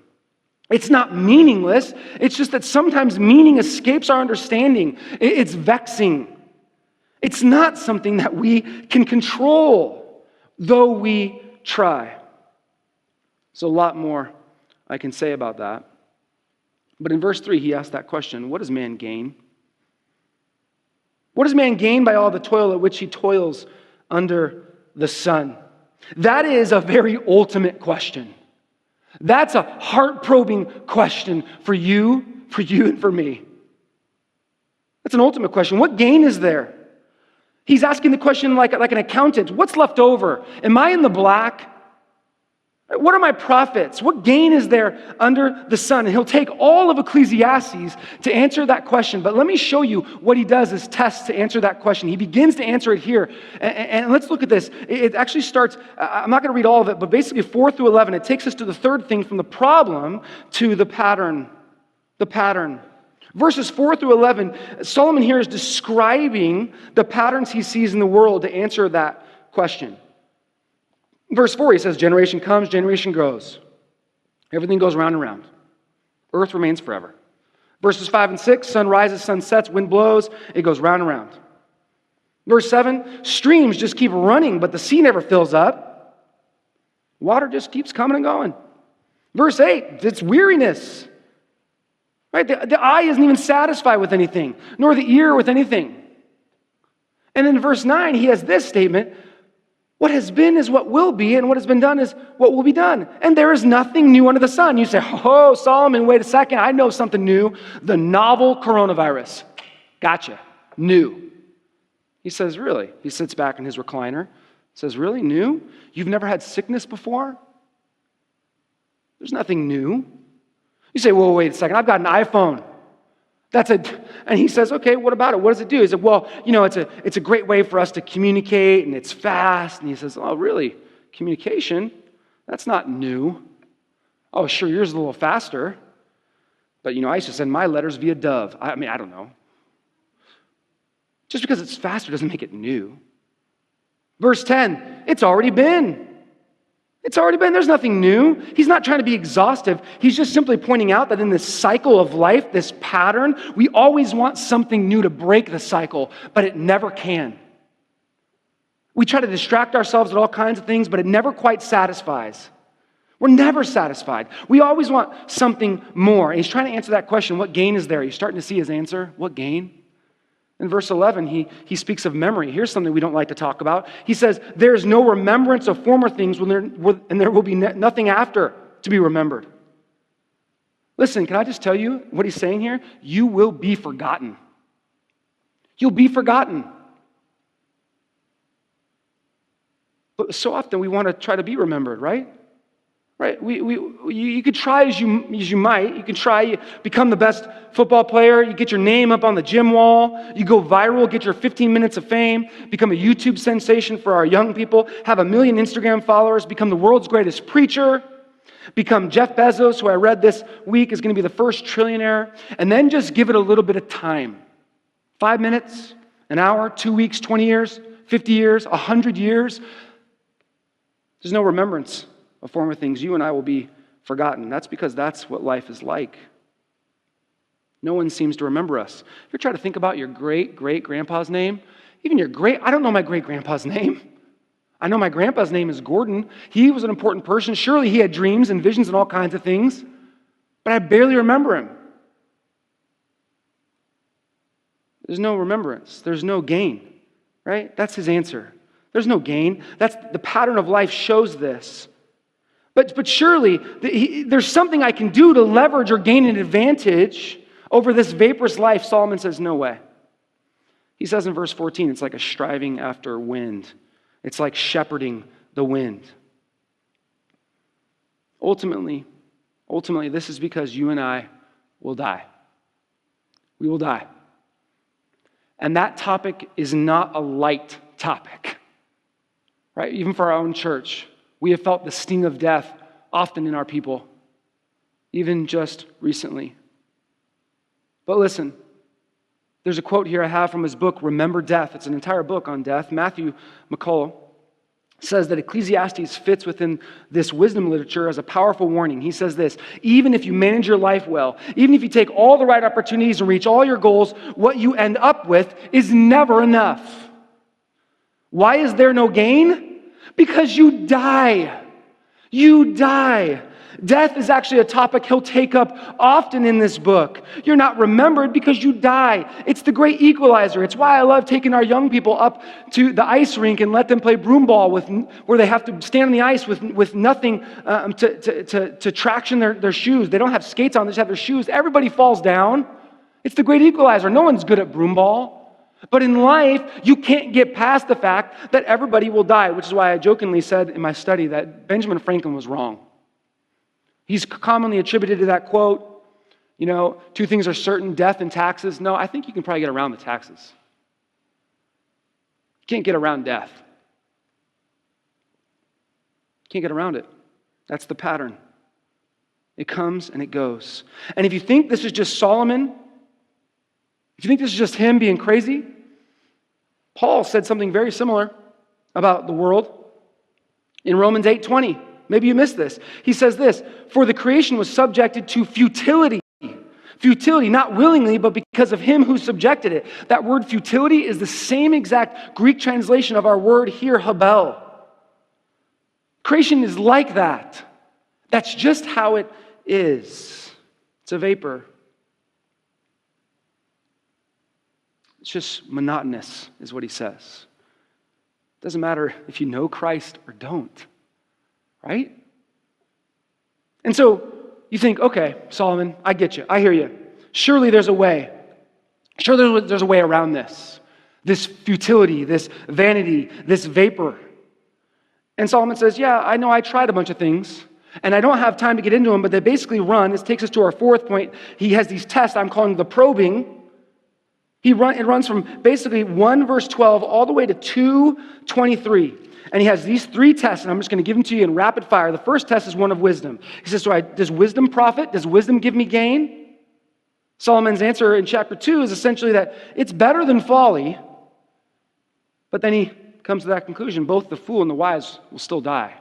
It's not meaningless. It's just that sometimes meaning escapes our understanding. It's vexing. It's not something that we can control, though we try. So a lot more I can say about that. But in verse 3, he asked that question, what does man gain? What does man gain by all the toil at which he toils under the sun? That is a very ultimate question. That's a heart-probing question for you and for me. That's an ultimate question. What gain is there? He's asking the question like an accountant. What's left over? Am I in the black? What are my profits? What gain is there under the sun? And he'll take all of Ecclesiastes to answer that question. But let me show you what he does as tests to answer that question. He begins to answer it here. And let's look at this. It actually starts, I'm not going to read all of it, but basically 4 through 11. It takes us to the third thing, from the problem to the pattern. The pattern. Verses 4 through 11, Solomon here is describing the patterns he sees in the world to answer that question. Verse 4, he says, generation comes, generation goes. Everything goes round and round. Earth remains forever. Verses 5 and 6, sun rises, sun sets, wind blows, it goes round and round. Verse 7, streams just keep running, but the sea never fills up. Water just keeps coming and going. Verse 8, it's weariness. Right? The eye isn't even satisfied with anything, nor the ear with anything. And in verse 9, he has this statement, what has been is what will be, and what has been done is what will be done. And there is nothing new under the sun. You say, oh, Solomon, wait a second, I know something new. The novel coronavirus. Gotcha. New. He says, really? He sits back in his recliner, says, really? New? You've never had sickness before? There's nothing new. You say, well, wait a second, I've got an iPhone. And he says, okay, what about it? What does it do? He said, well, it's a great way for us to communicate, and it's fast. And he says, oh, really? Communication? That's not new. Oh, sure, yours is a little faster. But, I used to send my letters via Dove. I don't know. Just because it's faster doesn't make it new. Verse 10, it's already been. It's already been. There's nothing new. He's not trying to be exhaustive. He's just simply pointing out that in this cycle of life, this pattern, we always want something new to break the cycle, but it never can. We try to distract ourselves with all kinds of things, but it never quite satisfies. We're never satisfied. We always want something more. And he's trying to answer that question, what gain is there? You're starting to see his answer. What gain? In verse 11, he speaks of memory. Here's something we don't like to talk about. He says, there is no remembrance of former things and there will be nothing after to be remembered. Listen, can I just tell you what he's saying here? You will be forgotten. You'll be forgotten. But so often we want to try to be remembered, right? Right? You could try as you might. You can try, become the best football player. You get your name up on the gym wall. You go viral, get your 15 minutes of fame, become a YouTube sensation for our young people, have 1 million Instagram followers, become the world's greatest preacher, become Jeff Bezos, who I read this week is going to be the first trillionaire, and then just give it a little bit of time. 5 minutes, an hour, 2 weeks, 20 years, 50 years, 100 years. There's no remembrance of former things. You and I will be forgotten. That's because that's what life is like. No one seems to remember us. If you try to think about your great-great-grandpa's name, even I don't know my great-grandpa's name. I know my grandpa's name is Gordon. He was an important person. Surely he had dreams and visions and all kinds of things, but I barely remember him. There's no remembrance. There's no gain, right? That's his answer. There's no gain. That's the pattern of life shows this. But surely there's something I can do to leverage or gain an advantage over this vaporous life. Solomon says, no way. He says in verse 14, it's like a striving after wind. It's like shepherding the wind. Ultimately, this is because you and I will die. We will die. And that topic is not a light topic, right? Even for our own church. We have felt the sting of death often in our people, even just recently. But listen, there's a quote here I have from his book, Remember Death. It's an entire book on death. Matthew McCullough says that Ecclesiastes fits within this wisdom literature as a powerful warning. He says this, even if you manage your life well, even if you take all the right opportunities and reach all your goals, what you end up with is never enough. Why is there no gain? Because you die. You die. Death is actually a topic he'll take up often in this book. You're not remembered because you die. It's the great equalizer. It's why I love taking our young people up to the ice rink and let them play broom ball where they have to stand on the ice with nothing to traction their shoes. They don't have skates on, they just have their shoes. Everybody falls down. It's the great equalizer. No one's good at broom ball. But in life, you can't get past the fact that everybody will die, which is why I jokingly said in my study that Benjamin Franklin was wrong. He's commonly attributed to that quote, 2 things are certain, death and taxes. No, I think you can probably get around the taxes. You can't get around death. You can't get around it. That's the pattern. It comes and it goes. And if you think this is just Solomon, if you think this is just him being crazy, Paul said something very similar about the world in Romans 8:20. Maybe you missed this. He says this, for the creation was subjected to futility. Futility, not willingly, but because of him who subjected it. That word futility is the same exact Greek translation of our word here, habel. Creation is like that. That's just how it is. It's a vapor. It's just monotonous, is what he says. It doesn't matter if you know Christ or don't, right? And so you think, okay, Solomon, I get you. I hear you. Surely there's a way. Surely there's a way around this futility, this vanity, this vapor. And Solomon says, yeah, I know I tried a bunch of things, and I don't have time to get into them, but they basically run. This takes us to our 4th point. He has these tests I'm calling the probing. It runs from basically 1 verse 12 all the way to 2:23. And he has these 3 tests, and I'm just going to give them to you in rapid fire. The first test is one of wisdom. He says, does wisdom profit? Does wisdom give me gain? Solomon's answer in chapter 2 is essentially that it's better than folly. But then he comes to that conclusion. Both the fool and the wise will still die.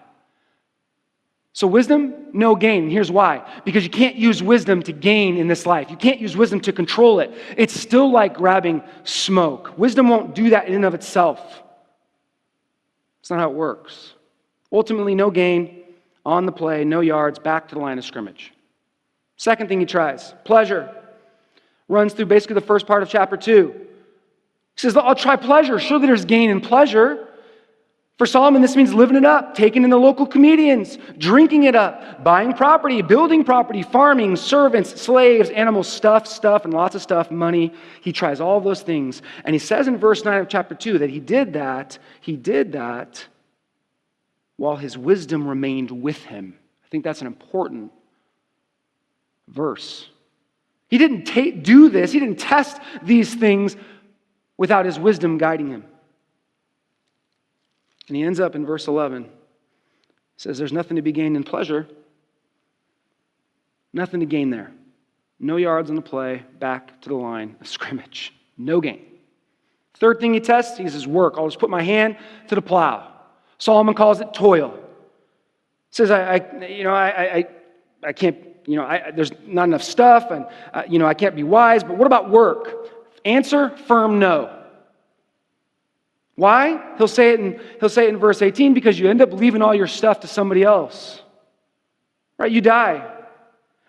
So wisdom, no gain. Here's why. Because you can't use wisdom to gain in this life. You can't use wisdom to control it. It's still like grabbing smoke. Wisdom won't do that in and of itself. It's not how it works. Ultimately, no gain on the play, no yards, back to the line of scrimmage. Second thing he tries, pleasure. Runs through basically the first part of chapter 2. He says, I'll try pleasure. Surely there's gain in pleasure. For Solomon, this means living it up, taking in the local comedians, drinking it up, buying property, building property, farming, servants, slaves, animals, stuff, and lots of stuff, money. He tries all those things. And he says in verse 9 of chapter 2 that he did that while his wisdom remained with him. I think that's an important verse. He didn't do this, he didn't test these things without his wisdom guiding him. And he ends up in verse 11. He says there's nothing to be gained in pleasure. Nothing to gain there. No yards on the play, back to the line of scrimmage. No gain. Third thing he tests, he says work. I'll just put my hand to the plow. Solomon calls it toil. He says I can't, there's not enough stuff, and I can't be wise. But what about work? Answer: firm no. Why? He'll say it in verse 18, because you end up leaving all your stuff to somebody else. Right? You die.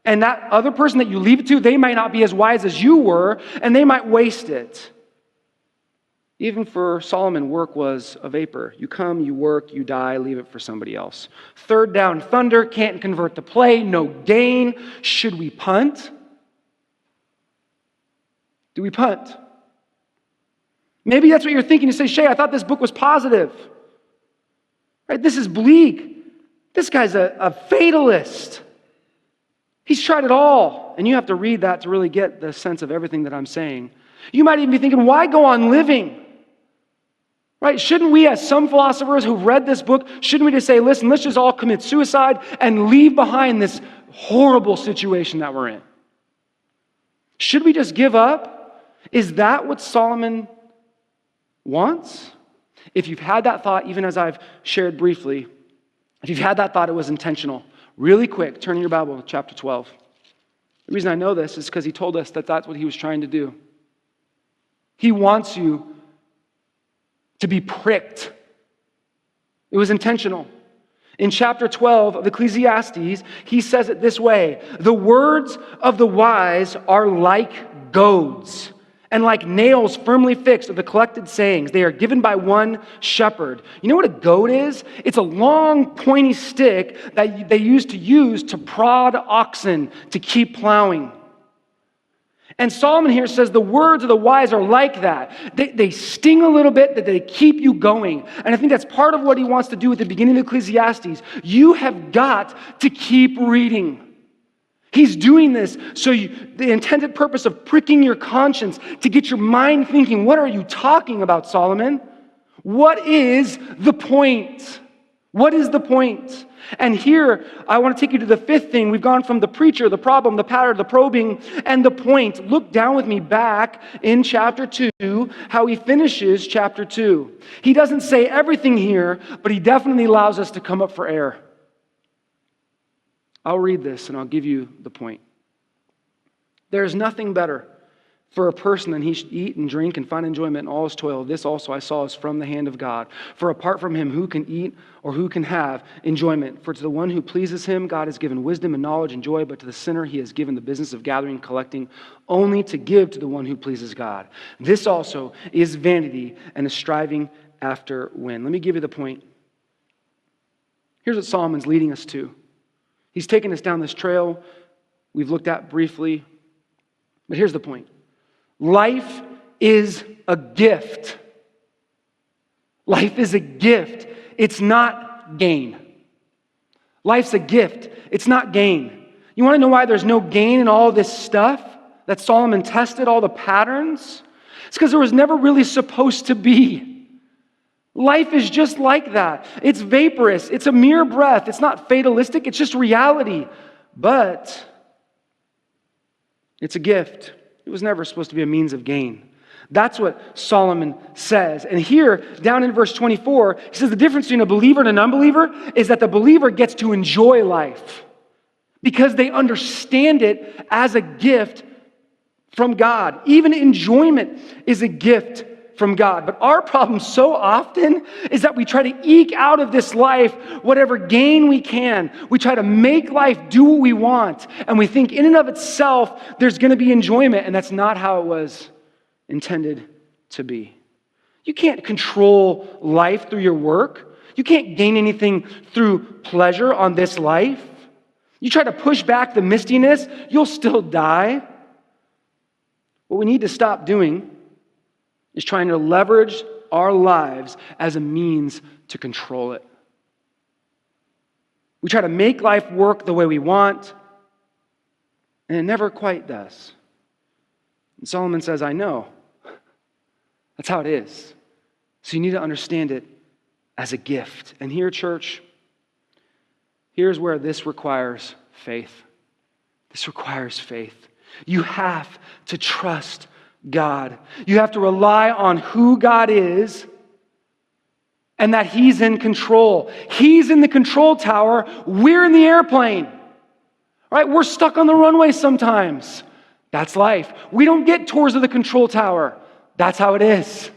And that other person that you leave it to, they might not be as wise as you were, and they might waste it. Even for Solomon, work was a vapor. You come, you work, you die, leave it for somebody else. Third down, thunder, can't convert the play, no gain. Should we punt? Do we punt? Maybe that's what you're thinking. You say, Shay, I thought this book was positive. Right? This is bleak. This guy's a fatalist. He's tried it all. And you have to read that to really get the sense of everything that I'm saying. You might even be thinking, why go on living? Right? Shouldn't we, as some philosophers who've read this book, shouldn't we just say, listen, let's just all commit suicide and leave behind this horrible situation that we're in? Should we just give up? Is that what Solomon wants? If you've had that thought, even as I've shared briefly, if you've had that thought, it was intentional. Really quick, turn in your Bible to chapter 12. The reason I know this is because he told us that that's what he was trying to do. He wants you to be pricked. It was intentional. In chapter 12 of Ecclesiastes, he says it this way: the words of the wise are like goads, and like nails firmly fixed are the collected sayings. They are given by one shepherd. You know what a goad is? It's a long, pointy stick that they used to prod oxen to keep plowing. And Solomon here says the words of the wise are like that. They sting a little bit, that they keep you going. And I think that's part of what he wants to do at the beginning of Ecclesiastes. You have got to keep reading. He's doing this so the intended purpose of pricking your conscience, to get your mind thinking, what are you talking about, Solomon? What is the point? What is the point? And here, I want to take you to the fifth thing. We've gone from the preacher, the problem, the pattern, the probing, and the point. Look down with me back in chapter 2, how he finishes chapter 2. He doesn't say everything here, but he definitely allows us to come up for air. I'll read this and I'll give you the point. There is nothing better for a person than he should eat and drink and find enjoyment in all his toil. This also I saw is from the hand of God. For apart from him, who can eat or who can have enjoyment? For to the one who pleases him, God has given wisdom and knowledge and joy, but to the sinner he has given the business of gathering and collecting, only to give to the one who pleases God. This also is vanity and a striving after wind. Let me give you the point. Here's what Solomon's leading us to. He's taken us down this trail we've looked at briefly, but here's the point. Life is a gift. Life is a gift. It's not gain. Life's a gift. It's not gain. You want to know why there's no gain in all this stuff that Solomon tested, all the patterns? It's because there was never really supposed to be. Life is just like that. It's vaporous. It's a mere breath. It's not fatalistic. It's just reality. But it's a gift. It was never supposed to be a means of gain. That's what Solomon says. And here, down in verse 24, he says the difference between a believer and an unbeliever is that the believer gets to enjoy life because they understand it as a gift from God. Even enjoyment is a gift from God. But our problem so often is that we try to eke out of this life whatever gain we can. We try to make life do what we want. And we think in and of itself, there's going to be enjoyment. And that's not how it was intended to be. You can't control life through your work. You can't gain anything through pleasure on this life. You try to push back the mistiness, you'll still die. What we need to stop doing is trying to leverage our lives as a means to control it. We try to make life work the way we want, and it never quite does. And Solomon says, I know. That's how it is. So you need to understand it as a gift. And here, church, here's where this requires faith. This requires faith. You have to trust God. You have to rely on who God is and that He's in control. He's in the control tower. We're in the airplane. Right? We're stuck on the runway sometimes. That's life. We don't get tours of the control tower. That's how it is.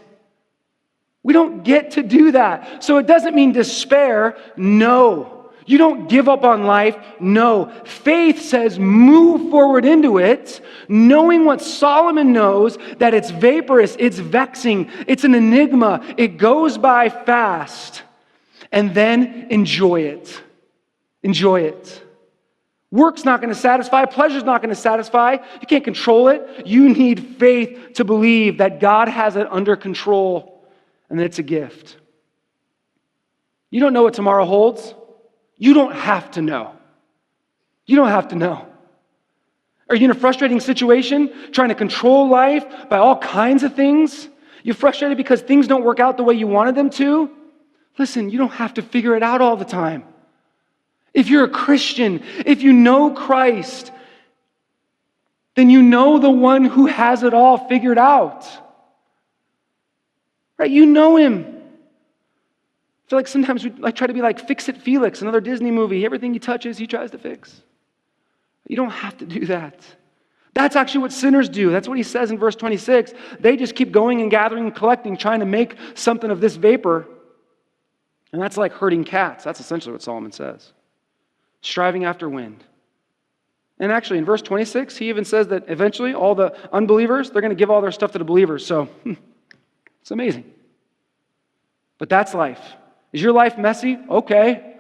We don't get to do that. So it doesn't mean despair. No. You don't give up on life. No. Faith says move forward into it, knowing what Solomon knows, that it's vaporous, it's vexing, it's an enigma, it goes by fast. And then enjoy it. Enjoy it. Work's not going to satisfy. Pleasure's not going to satisfy. You can't control it. You need faith to believe that God has it under control and that it's a gift. You don't know what tomorrow holds. You don't have to know. You don't have to know. Are you in a frustrating situation, trying to control life by all kinds of things? You're frustrated because things don't work out the way you wanted them to? Listen, you don't have to figure it out all the time. If you're a Christian, if you know Christ, then you know the one who has it all figured out. Right? You know Him. I feel like sometimes we try to be like Fix-It Felix, another Disney movie. Everything he touches, he tries to fix. You don't have to do that. That's actually what sinners do. That's what he says in verse 26. They just keep going and gathering and collecting, trying to make something of this vapor. And that's like herding cats. That's essentially what Solomon says. Striving after wind. And actually, in verse 26, he even says that eventually all the unbelievers, they're going to give all their stuff to the believers. So, it's amazing. But that's life. Is your life messy? Okay.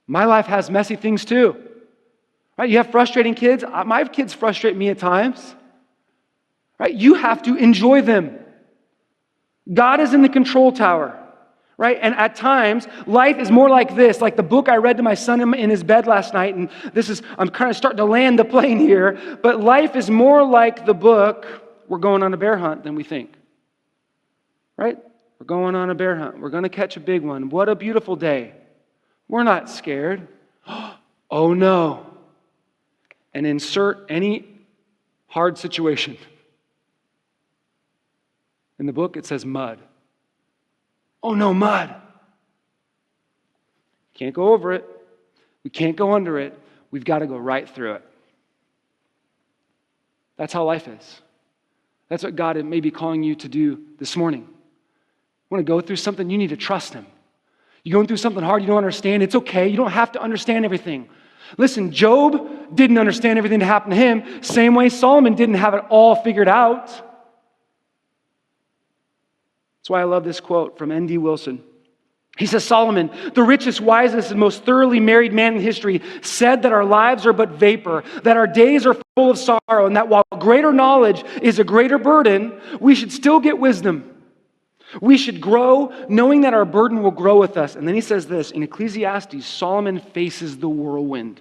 My life has messy things too. Right? You have frustrating kids. My kids frustrate me at times. Right? You have to enjoy them. God is in the control tower. Right? And at times, life is more like this, like the book I read to my son in his bed last night, and I'm kind of starting to land the plane here, but life is more like the book, We're Going on a Bear Hunt, than we think. Right? We're going on a bear hunt. We're going to catch a big one. What a beautiful day. We're not scared. Oh no. And insert any hard situation. In the book, it says mud. Oh no, mud. Can't go over it. We can't go under it. We've got to go right through it. That's how life is. That's what God may be calling you to do this morning. You want to go through something, you need to trust Him. You're going through something hard you don't understand, it's okay. You don't have to understand everything. Listen, Job didn't understand everything that happened to him, same way Solomon didn't have it all figured out. That's why I love this quote from N.D. Wilson. He says, Solomon, the richest, wisest, and most thoroughly married man in history, said that our lives are but vapor, that our days are full of sorrow, and that while greater knowledge is a greater burden, we should still get wisdom. We should grow knowing that our burden will grow with us. And then he says this, in Ecclesiastes, Solomon faces the whirlwind.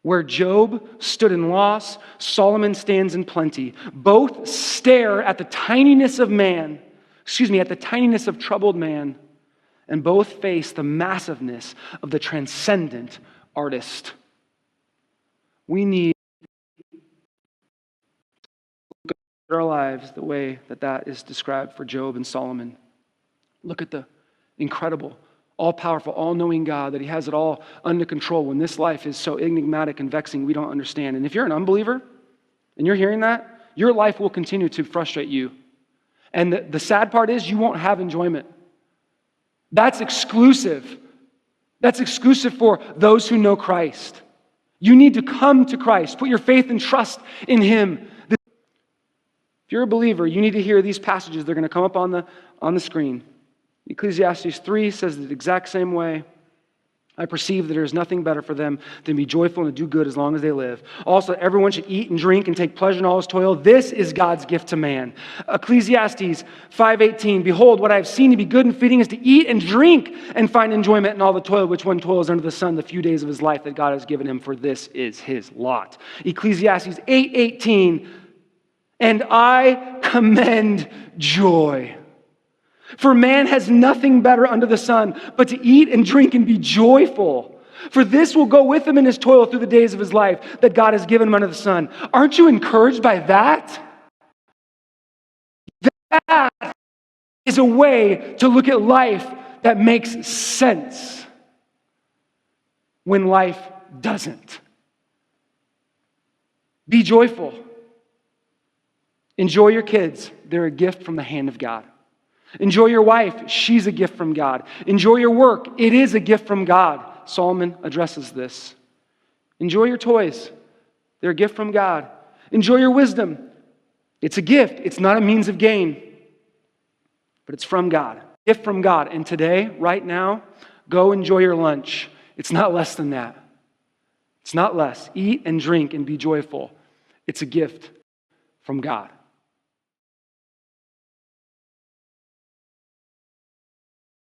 Where Job stood in loss, Solomon stands in plenty. Both stare at the tininess of man, at the tininess of troubled man, and both face the massiveness of the transcendent artist. We need our lives the way that is described for Job and Solomon. Look at the incredible, all-powerful, all-knowing God, that He has it all under control when this life is so enigmatic and vexing we don't understand. And if you're an unbeliever and you're hearing that, your life will continue to frustrate you. And the sad part is you won't have enjoyment. That's exclusive. That's exclusive for those who know Christ. You need to come to Christ. Put your faith and trust in Him. If you're a believer, you need to hear these passages. They're going to come up on the screen. Ecclesiastes 3 says it the exact same way. I perceive that there is nothing better for them than be joyful and to do good as long as they live. Also, everyone should eat and drink and take pleasure in all his toil. This is God's gift to man. Ecclesiastes 5:18, behold, what I have seen to be good and fitting is to eat and drink and find enjoyment in all the toil which one toils under the sun the few days of his life that God has given him, for this is his lot. Ecclesiastes 8:18, and I commend joy. For man has nothing better under the sun but to eat and drink and be joyful. For this will go with him in his toil through the days of his life that God has given him under the sun. Aren't you encouraged by that? That is a way to look at life that makes sense when life doesn't. Be joyful. Enjoy your kids. They're a gift from the hand of God. Enjoy your wife. She's a gift from God. Enjoy your work. It is a gift from God. Solomon addresses this. Enjoy your toys. They're a gift from God. Enjoy your wisdom. It's a gift. It's not a means of gain, but it's from God. Gift from God. And today, right now, go enjoy your lunch. It's not less than that. It's not less. Eat and drink and be joyful. It's a gift from God.